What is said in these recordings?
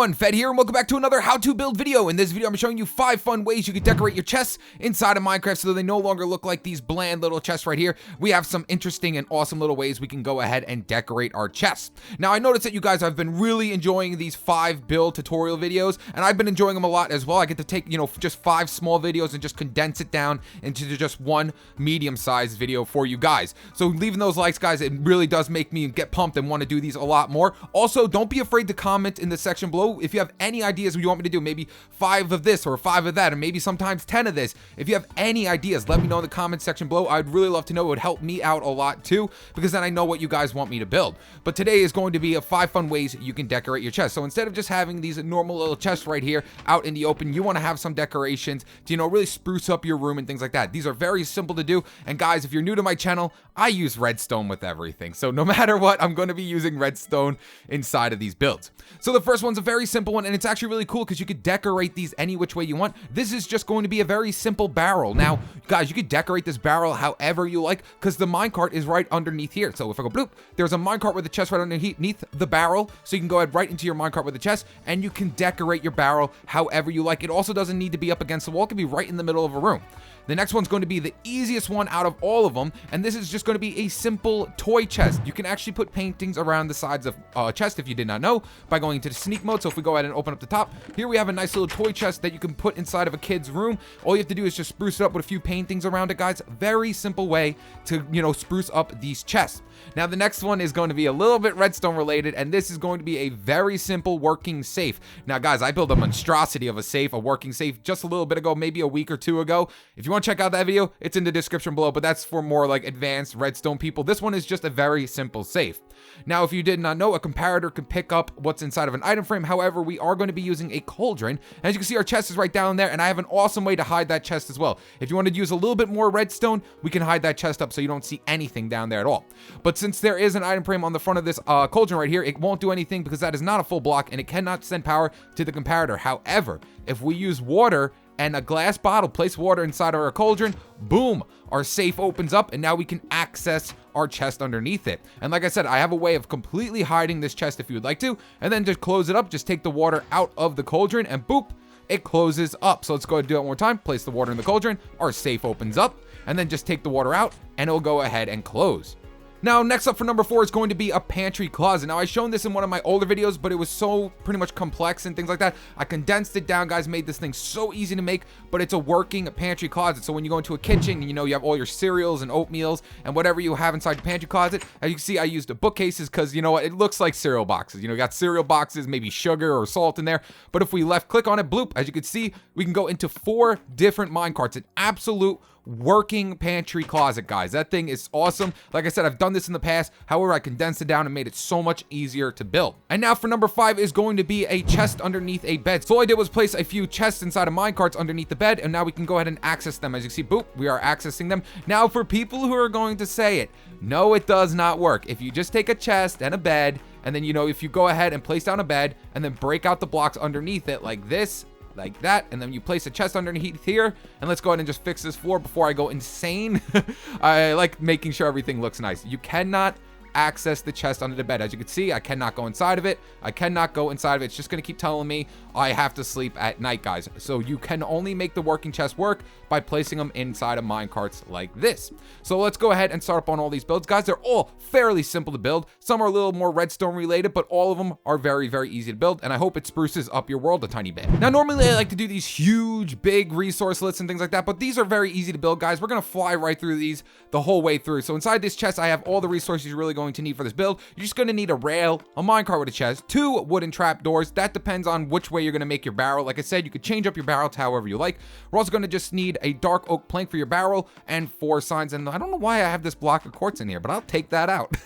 everyone, Fed here, and welcome back to another how-to build video. In this video, I'm showing you 5 fun ways you can decorate your chests inside of Minecraft so they no longer look like these bland little chests right here. We have some interesting and awesome little ways we can go ahead and decorate our chests. Now, I noticed that you guys have been really enjoying these 5 build tutorial videos, and I've been enjoying them a lot as well. I get to take, just 5 small videos and just condense it down into just one medium-sized video for you guys. So leaving those likes, guys, it really does make me get pumped and want to do these a lot more. Also, don't be afraid to comment in the section below if you have any ideas what you want me to do. Maybe 5 of this or 5 of that, and maybe sometimes 10 of this. If you have any ideas, let me know in the comment section below. I'd really love to know. It would help me out a lot too, because then I know what you guys want me to build. But today is going to be 5 fun ways you can decorate your chest. So instead of just having these normal little chests right here out in the open, you want to have some decorations to, really spruce up your room and things like that. These are very simple to do. And guys, if you're new to my channel, I use redstone with everything. So no matter what, I'm going to be using redstone inside of these builds. So the first one's a very simple one, and it's actually really cool because you could decorate these any which way you want. This is just going to be a very simple barrel. Now, guys, you could decorate this barrel however you like because the minecart is right underneath here. So if I go bloop, there's a minecart with a chest right underneath the barrel. So you can go ahead right into your minecart with a chest, and you can decorate your barrel however you like. It also doesn't need to be up against the wall. It can be right in the middle of a room. The next one's going to be the easiest one out of all of them, and this is just going to be a simple toy chest. You can actually put paintings around the sides of a chest if you did not know by going into the sneak mode. So if we go ahead and open up the top, here we have a nice little toy chest that you can put inside of a kid's room. All you have to do is just spruce it up with a few paintings around it, guys. Very simple way to, spruce up these chests. Now, the next one is going to be a little bit redstone related, and this is going to be a very simple working safe. Now, guys, I built a monstrosity of a working safe, just a little bit ago, maybe a week or 2 ago. If you want to check out that video, it's in the description below, but that's for more like advanced redstone people. This one is just a very simple safe. Now, if you did not know, a comparator can pick up what's inside of an item frame. However, we are going to be using a cauldron. As you can see, our chest is right down there, and I have an awesome way to hide that chest as well. If you want to use a little bit more redstone, we can hide that chest up so you don't see anything down there at all. But since there is an item frame on the front of this cauldron right here, it won't do anything because that is not a full block, and it cannot send power to the comparator. However, if we use water and a glass bottle, place water inside of our cauldron, boom, our safe opens up, and now we can access our chest underneath it. And like I said, I have a way of completely hiding this chest if you would like to, and then just close it up. Just take the water out of the cauldron, and boop, it closes up. So let's go ahead and do it one more time. Place the water in the cauldron, our safe opens up, and then just take the water out, and it'll go ahead and close. Now, next up for number 4 is going to be a pantry closet. Now, I've shown this in one of my older videos, but it was so pretty much complex and things like that. I condensed it down, guys, made this thing so easy to make, but it's a working pantry closet. So when you go into a kitchen, you have all your cereals and oatmeals and whatever you have inside the pantry closet. As you can see, I used the bookcases because, it looks like cereal boxes. You got cereal boxes, maybe sugar or salt in there. But if we left click on it, bloop, as you can see, we can go into 4 different minecarts. An absolute working pantry closet, guys. That thing is awesome. Like I said, I've done this in the past. However, I condensed it down and made it so much easier to build. And now for number 5 is going to be a chest underneath a bed. So all I did was place a few chests inside of minecarts underneath the bed, and now we can go ahead and access them. As you see, boop, we are accessing them. Now, for people who are going to say it, no, it does not work. If you just take a chest and a bed, and then, if you go ahead and place down a bed and then break out the blocks underneath it like this, like that, and then you place a chest underneath here, and let's go ahead and just fix this floor before I go insane. I like making sure everything looks nice. You cannot access the chest under the bed. As you can see, I cannot go inside of it. I cannot go inside of it. It's just going to keep telling me I have to sleep at night, guys. So you can only make the working chest work by placing them inside of minecarts like this. So let's go ahead and start up on all these builds, guys. They're all fairly simple to build. Some are a little more redstone related, but all of them are very, very easy to build, and I hope it spruces up your world a tiny bit. Now, normally I like to do these huge, big resource lists and things like that, but these are very easy to build, guys. We're going to fly right through these the whole way through. So inside this chest, I have all the resources you're really going to need for this build. You're just going to need a rail, a minecart with a chest, 2 wooden trapdoors. That depends on which way you're going to make your barrel. Like I said, you could change up your barrel to however you like. We're also going to just need a dark oak plank for your barrel and 4 signs. And I don't know why I have this block of quartz in here, but I'll take that out.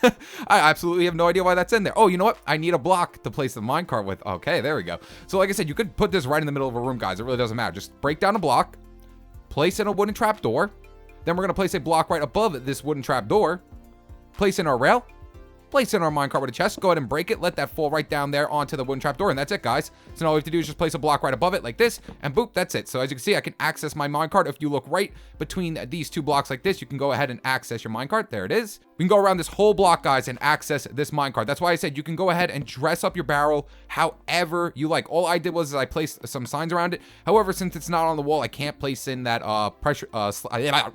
I absolutely have no idea why that's in there. Oh, you know what? I need a block to place the minecart with. Okay, there we go. So like I said, you could put this right in the middle of a room, guys. It really doesn't matter. Just break down a block, place in a wooden trapdoor. Then we're going to place a block right above this wooden trapdoor, place in our rail, place in our minecart with a chest, go ahead and break it, let that fall right down there onto the wooden trapdoor, and that's it, guys. So now all we have to do is just place a block right above it like this, and boop, that's it. So as you can see, I can access my minecart. If you look right between these two blocks like this, you can go ahead and access your minecart. There it is. We can go around this whole block, guys, and access this minecart. That's why I said you can go ahead and dress up your barrel however you like. All I did was I placed some signs around it. However, since it's not on the wall, I can't place in that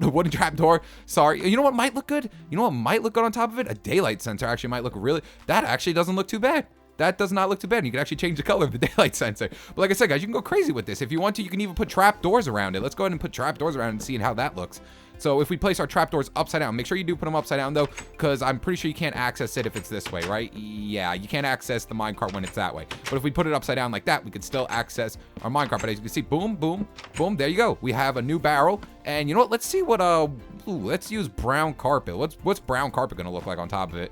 wooden trapdoor. Sorry. You know what might look good? You know what might look good on top of it? A daylight sensor actually might look really... That actually doesn't look too bad. That does not look too bad. You can actually change the color of the daylight sensor. But like I said, guys, you can go crazy with this. If you want to, you can even put trap doors around it. Let's go ahead and put trap doors around it and see how that looks. So if we place our trapdoors upside down, make sure you do put them upside down though, because I'm pretty sure you can't access it if it's this way, right? Yeah, you can't access the minecart when it's that way. But if we put it upside down like that, we can still access our minecart. But as you can see, boom, boom, boom, there you go. We have a new barrel. And you know what? Let's see what, let's use brown carpet. What's brown carpet gonna look like on top of it?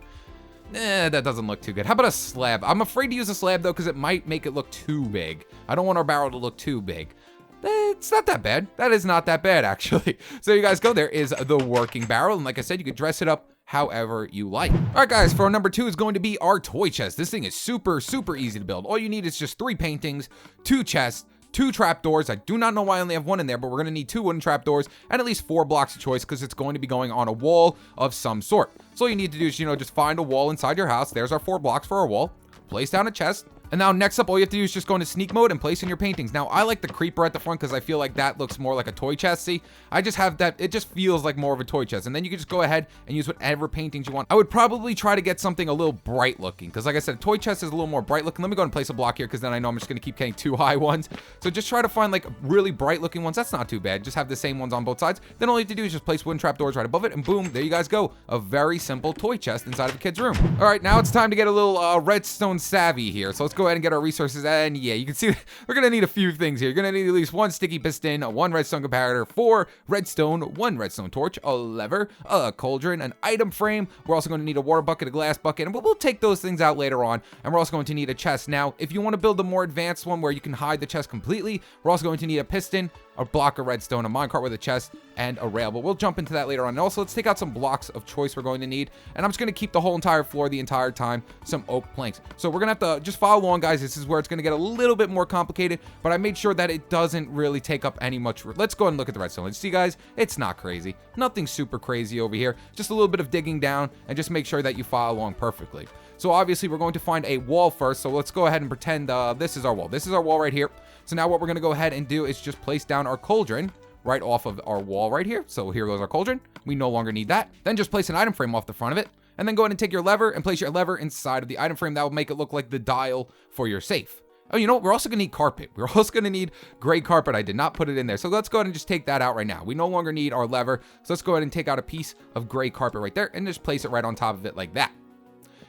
That doesn't look too good. How about a slab? I'm afraid to use a slab though, because it might make it look too big. I don't want our barrel to look too big. It's not that bad. That is not that bad, actually. So there you guys go. There is the working barrel. And like I said, you could dress it up however you like. All right, guys, for our number 2 is going to be our toy chest. This thing is super, super easy to build. All you need is just 3 paintings, 2 chests, 2 trapdoors. I do not know why I only have 1 in there, but we're going to need 2 wooden trapdoors and at least 4 blocks of choice because it's going to be going on a wall of some sort. So all you need to do is, just find a wall inside your house. There's our 4 blocks for our wall. Place down a chest. And now next up, all you have to do is just go into sneak mode and place in your paintings. Now, I like the creeper at the front because I feel like that looks more like a toy chest. See, I just have that. It just feels like more of a toy chest. And then you can just go ahead and use whatever paintings you want. I would probably try to get something a little bright looking because like I said, a toy chest is a little more bright looking. Let me go and place a block here because then I know I'm just going to keep getting too high ones. So just try to find like really bright looking ones. That's not too bad. Just have the same ones on both sides. Then all you have to do is just place wooden trapdoors right above it and boom, there you guys go. A very simple toy chest inside of a kid's room. All right, now it's time to get a little redstone savvy here. So let's go ahead and get our resources. And yeah, you can see we're going to need a few things here. You're going to need at least 1 sticky piston, 1 redstone comparator, 4 redstone, 1 redstone torch, a lever, a cauldron, an item frame. We're also going to need a water bucket, a glass bucket, and we'll take those things out later on. And we're also going to need a chest. Now, if you want to build a more advanced one where you can hide the chest completely, we're also going to need a piston, a block of redstone, a minecart with a chest, and a rail. But we'll jump into that later on. And also, let's take out some blocks of choice we're going to need. And I'm just going to keep the whole entire floor the entire time, some oak planks. So we're going to have to just follow along, guys. This is where it's going to get a little bit more complicated, but I made sure that it doesn't really take up any much. Let's go ahead and look at the redstone. Let's see, guys, it's not crazy. Nothing super crazy over here. Just a little bit of digging down and just make sure that you follow along perfectly. So obviously, we're going to find a wall first. So let's go ahead and pretend this is our wall. This is our wall right here. So now what we're going to go ahead and do is just place down our cauldron right off of our wall right here. So here goes our cauldron. We no longer need that. Then just place an item frame off the front of it. And then go ahead and take your lever and place your lever inside of the item frame. That will make it look like the dial for your safe. Oh, you know what? We're also going to need carpet. We're also going to need gray carpet. I did not put it in there. So let's go ahead and just take that out right now. We no longer need our lever. So let's go ahead and take out a piece of gray carpet right there and just place it right on top of it like that.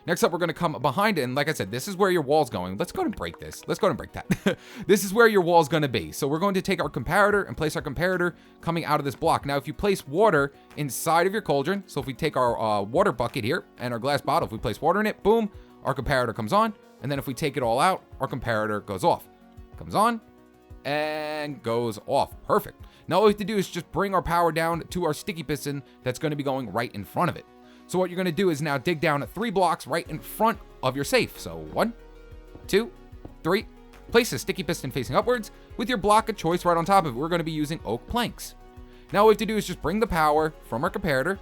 Next up, we're going to come behind it. And like I said, this is where your wall's going. Let's go ahead and break this. Let's go ahead and break that. This is where your wall's going to be. So we're going to take our comparator and place our comparator coming out of this block. Now, if you place water inside of your cauldron, so if we take our water bucket here and our glass bottle, if we place water in it, boom, our comparator comes on. And then if we take it all out, our comparator goes off. Comes on and goes off. Perfect. Now all we have to do is just bring our power down to our sticky piston that's going to be going right in front of it. So what you're going to do is now dig down 3 blocks right in front of your safe. So 1, 2, 3. Place a sticky piston facing upwards with your block of choice right on top of it. We're going to be using oak planks. Now what we have to do is just bring the power from our comparator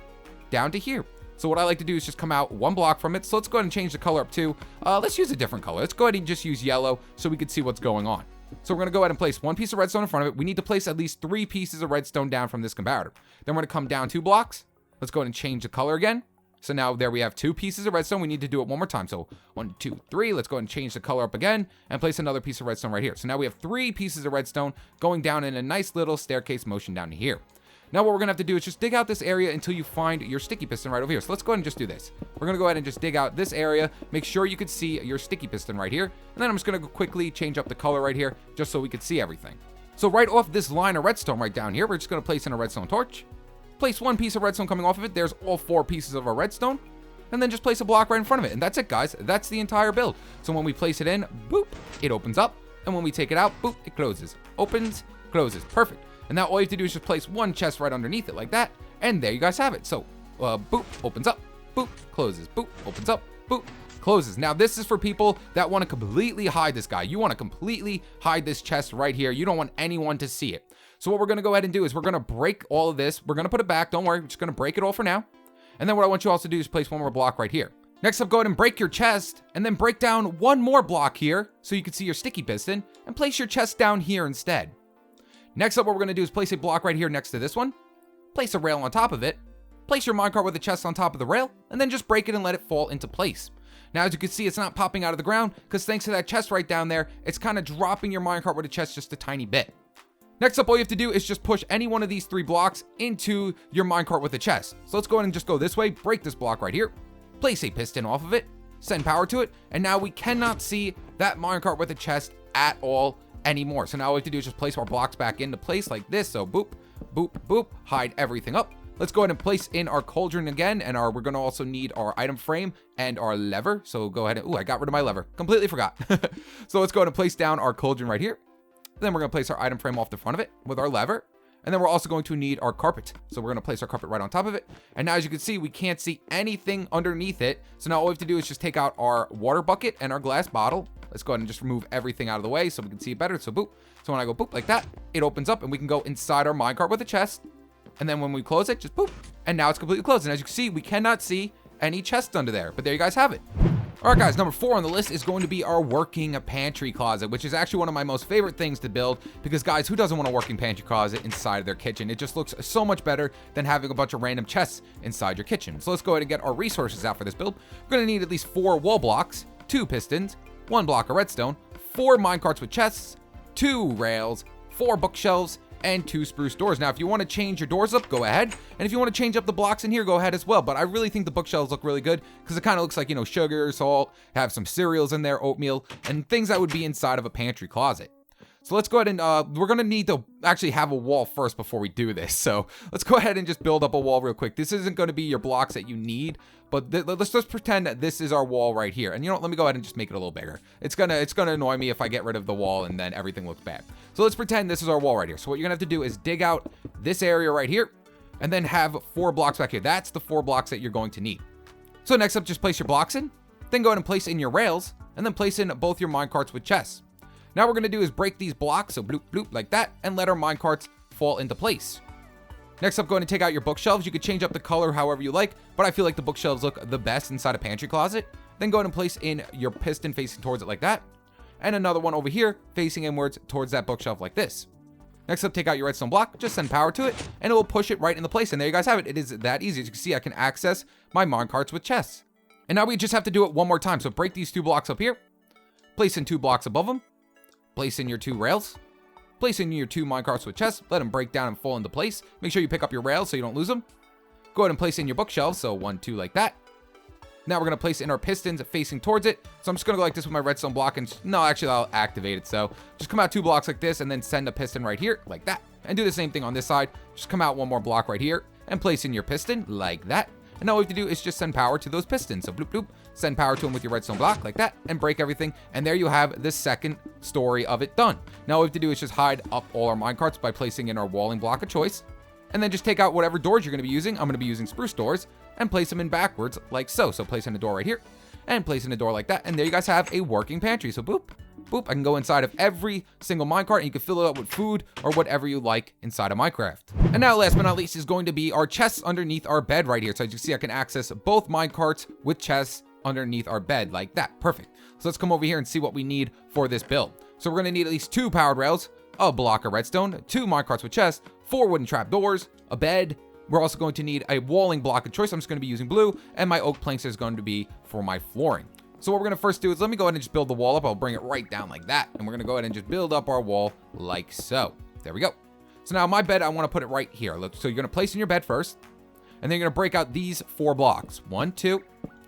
down to here. So what I like to do is just come out 1 block from it. So let's go ahead and change the color up too. Let's use a different color. Let's go ahead and just use yellow so we can see what's going on. So we're going to go ahead and place 1 piece of redstone in front of it. We need to place at least 3 pieces of redstone down from this comparator. Then we're going to come down 2 blocks. Let's go ahead and change the color again. So now there we have 2 pieces of redstone. We need to do it 1 more time. So 1, 2, 3. Let's go ahead and change the color up again and place another piece of redstone right here. So now we have 3 pieces of redstone going down in a nice little staircase motion down here. Now what we're going to have to do is just dig out this area until you find your sticky piston right over here. So let's go ahead and just do this. We're going to go ahead and just dig out this area. Make sure you can see your sticky piston right here. And then I'm just going to quickly change up the color right here just so we can see everything. So right off this line of redstone right down here, we're just going to place in a redstone torch. Place 1 piece of redstone coming off of it. There's all 4 pieces of our redstone. And then just place a block right in front of it. And that's it, guys. That's the entire build. So when we place it in, boop, it opens up. And when we take it out, boop, it closes. Opens, closes. Perfect. And now all you have to do is just place 1 chest right underneath it like that. And there you guys have it. So, boop, opens up, boop, closes, boop, opens up, boop, closes. Now this is for people that want to completely hide this guy. You want to completely hide this chest right here. You don't want anyone to see it. So what we're going to go ahead and do is we're going to break all of this. We're going to put it back. Don't worry. We're just going to break it all for now. And then what I want you also to do is place one more block right here. Next up, go ahead and break your chest and then break down one more block here so you can see your sticky piston and place your chest down here instead. Next up, what we're going to do is place a block right here next to this one. Place a rail on top of it. Place your minecart with the chest on top of the rail and then just break it and let it fall into place. Now, as you can see, it's not popping out of the ground because thanks to that chest right down there, it's kind of dropping your minecart with the chest just a tiny bit. Next up, all you have to do is just push any one of these 3 blocks into your minecart with the chest. So let's go ahead and just go this way, break this block right here, place a piston off of it, send power to it, and now we cannot see that minecart with the chest at all anymore. So now all we have to do is just place our blocks back into place like this. So boop, boop, boop, hide everything up. Let's go ahead and place in our cauldron again, and we're going to also need our item frame and our lever. So go ahead and, I got rid of my lever. Completely forgot. So let's go ahead and place down our cauldron right here. Then we're going to place our item frame off the front of it with our lever. And then we're also going to need our carpet. So we're going to place our carpet right on top of it. And now as you can see, we can't see anything underneath it. So now all we have to do is just take out our water bucket and our glass bottle. Let's go ahead and just remove everything out of the way so we can see it better. So boop. So when I go boop like that, it opens up and we can go inside our minecart with a chest. And then when we close it, just boop. And now it's completely closed. And as you can see, we cannot see any chests under there. But there you guys have it. All right, guys, number 4 on the list is going to be our working pantry closet, which is actually one of my most favorite things to build because, guys, who doesn't want a working pantry closet inside of their kitchen? It just looks so much better than having a bunch of random chests inside your kitchen. So let's go ahead and get our resources out for this build. We're going to need at least 4 wall blocks, 2 pistons, 1 block of redstone, 4 minecarts with chests, 2 rails, 4 bookshelves, and 2 spruce doors. Now, if you want to change your doors up, go ahead. And if you want to change up the blocks in here, go ahead as well. But I really think the bookshelves look really good because it kind of looks like, sugar, salt, have some cereals in there, oatmeal, and things that would be inside of a pantry closet. So let's go ahead and we're going to need to actually have a wall first before we do this. So let's go ahead and just build up a wall real quick. This isn't going to be your blocks that you need, but let's just pretend that this is our wall right here. And you know what? Let me go ahead and just make it a little bigger. It's gonna annoy me if I get rid of the wall and then everything looks bad. So let's pretend this is our wall right here. So what you're gonna have to do is dig out this area right here and then have 4 blocks back here. That's the 4 blocks that you're going to need. So next up, just place your blocks in, then go ahead and place in your rails, and then place in both your minecarts with chests. Now what we're going to do is break these blocks, so bloop, bloop, like that, and let our minecarts fall into place. Next up, go ahead and take out your bookshelves. You could change up the color however you like, but I feel like the bookshelves look the best inside a pantry closet. Then go ahead and place in your piston facing towards it like that, and another one over here facing inwards towards that bookshelf like this. Next up, take out your redstone block, just send power to it, and it will push it right into place. And there you guys have it. It is that easy. As you can see, I can access my minecarts with chests. And now we just have to do it one more time. So break these 2 blocks up here, place in 2 blocks above them, place in your 2 rails, place in your 2 minecarts with chests, let them break down and fall into place. Make sure you pick up your rails so you don't lose them. Go ahead and place in your bookshelves, so 1, 2 like that. Now we're going to place in our pistons facing towards it. So I'm just going to go like this with my redstone block, and no, actually I'll activate it. So just come out 2 blocks like this and then send a piston right here like that. And do the same thing on this side. Just come out 1 more block right here and place in your piston like that. And all we have to do is just send power to those pistons. So bloop, bloop, send power to them with your redstone block like that and break everything. And there you have the second story of it done. Now all we have to do is just hide up all our minecarts by placing in our walling block of choice. And then just take out whatever doors you're going to be using. I'm going to be using spruce doors and place them in backwards like so. So place in a door right here and place in a door like that. And there you guys have a working pantry. So boop, boop, I can go inside of every single minecart and you can fill it up with food or whatever you like inside of Minecraft. And now last but not least is going to be our chests underneath our bed right here. So as you can see, I can access both minecarts with chests underneath our bed like that. Perfect. So let's come over here and see what we need for this build. So we're going to need at least 2 powered rails, a block of redstone, 2 minecarts with chests, 4 wooden trapdoors, a bed. We're also going to need a walling block of choice. I'm just going to be using blue, and my oak planks is going to be for my flooring. So what we're going to first do is let me go ahead and just build the wall up. I'll bring it right down like that, and we're going to go ahead and just build up our wall like so. There we go. So now my bed, I want to put it right here. So you're going to place in your bed first, and then you're going to break out these 4 blocks. 1, 2,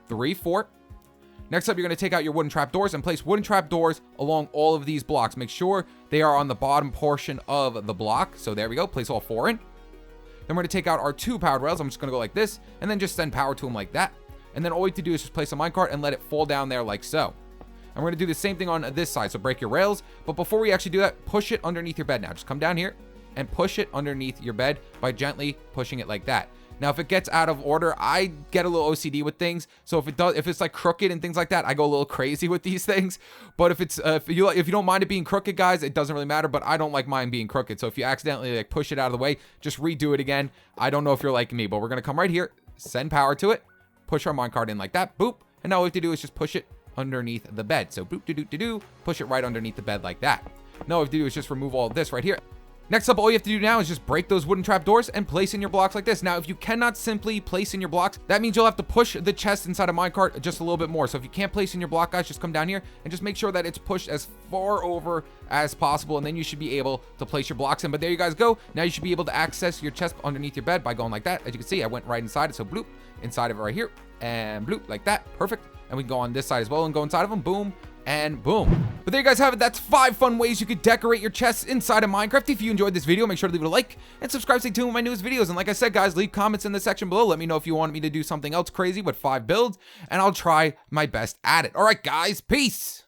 3, 4. Next up, you're going to take out your wooden trapdoors and place wooden trapdoors along all of these blocks. Make sure they are on the bottom portion of the block. So there we go. Place all 4 in. Then we're going to take out our 2 powered rails. I'm just going to go like this and then just send power to them like that. And then all we have to do is just place a minecart and let it fall down there like so. And we're going to do the same thing on this side. So break your rails. But before we actually do that, push it underneath your bed now. Just come down here and push it underneath your bed by gently pushing it like that. Now, if it gets out of order, I get a little OCD with things. So if it's like crooked and things like that, I go a little crazy with these things. But if you don't mind it being crooked, guys, it doesn't really matter. But I don't like mine being crooked. So if you accidentally like push it out of the way, just redo it again. I don't know if you're like me, but we're gonna come right here, send power to it, push our minecart in like that, boop, and now all we have to do is just push it underneath the bed. So boop, do, push it right underneath the bed like that. Now all we have to do is just remove all of this right here. Next up, all you have to do now is just break those wooden trap doors and place in your blocks like this. Now, if you cannot simply place in your blocks, that means you'll have to push the chest inside a minecart just a little bit more. So if you can't place in your block, guys, just come down here and just make sure that it's pushed as far over as possible, and then you should be able to place your blocks in. But there you guys go. Now you should be able to access your chest underneath your bed by going like that. As you can see, I went right inside it. So bloop, inside of it right here, and bloop, like that. Perfect. And we can go on this side as well and go inside of them. Boom. And boom. But there you guys have it. That's 5 fun ways you could decorate your chests inside of Minecraft. If you enjoyed this video, make sure to leave it a like and subscribe. Stay tuned with my newest videos. And like I said, guys, leave comments in the section below. Let me know if you want me to do something else crazy with 5 builds, and I'll try my best at it. All right, guys, peace.